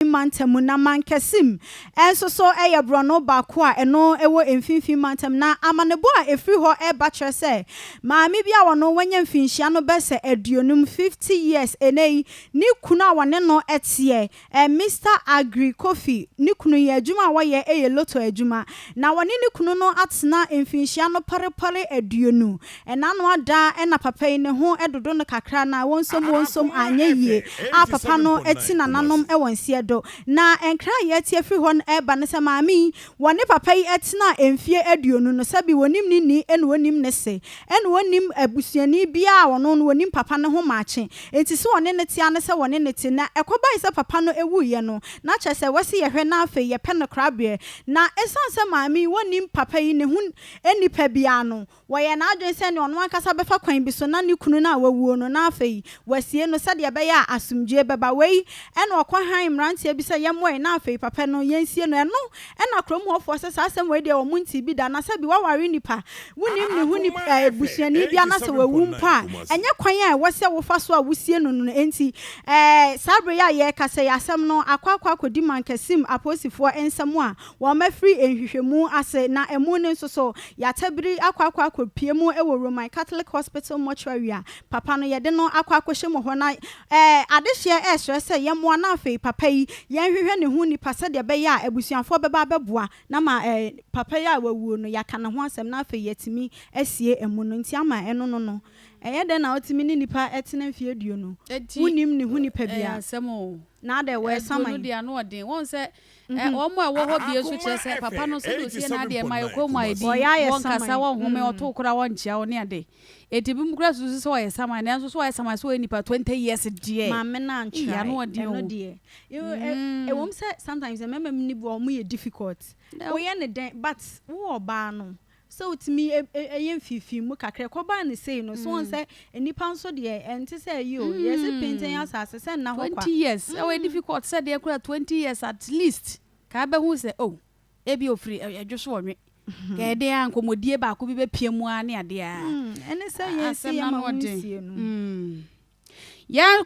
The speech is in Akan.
mantam na mankesim enso so brono bakwa eno ewo emfinfin mantam na amanebo a efri ho eba kire se maami bia wono wanya mfinhia no bese aduonum 50 years enei ni kunu a wone no etie Mr Agri Coffee ni kunu ye adwuma wo ye loto adwuma na wone ni kunu no atena mfinhia no pare aduonu ena no ada ena papa yi ne ho edodo no kakra na wonsom anyeyie a papa no eti nananom ewonsie do na enkra ye tie free hon eba ne se maami wone papa yi etina emfie aduonu no sabi wonim ni ene wonim ne se ene wonim abusuani bia wono no wonim papa ne ho maache enti se wone ne tia ne se wone ne ti na ekoba ise papa no ewuye no na che se wase ye hwe na afa ye pe no krabe na esanse maami wonim papa yi ne hu enipa bia no wo ye na adwen se ne ono akasa befa kwan bi so na ne kunu na wawuo no na afa yi wasie no sade ye be ya asumdwe beba wei ene okwa han mrantie bi se ye moe na afa yi papa no yensie no eno ena krom hofo se asem we de wo munti bi da na sabi waware nipa wonim ne hu nipa busuani bia na se wawumpa enye kwan a wose wo fa so a wusie no no enti sabre ya ye kase ya asem no akwa kodi mankasim aposifo ensem a wo mafri enhwehwemu ase na emu ne nso so ya tabiri akwa kopie mu e wo Roman Catholic Hospital mortuary a papa no ye de no akwa hye mo ho na adehye stress ye mo na afi papa yi ye hwehwe ne hu nipa se de be ya abusuafo beba beboa na ma papa ya wawuo no ya kana ho asem na afi yetimi asie emu no nti ama eno no eye de na otimi ni nipa etena mfie duo no wunim ne hu nipa bia asem na de we saman no dia no ode won se omo a wo ho bia so kire se papa no so do sie na de mai ko mu adi won kasa won home oto kura won chia won ade etibi mkura so so ye saman na so ye saman so nipa 20 years die ma me na ntra ya no ode no de e won se sometimes remember me ni bo mu ye difficult wo ye ne den but wo oba no so to me yen fifi mu kakre ko ba ne sei no so won say enipa nso de enti say you yes painting asase say na ho kwa 20 years we difficult say de kura 20 years at least ka be hu say oh ebi ofri adwoso wonwe ka de an komodie ba ko bi be pie mu a ne ade a ene say yes ya ma wonsie no ya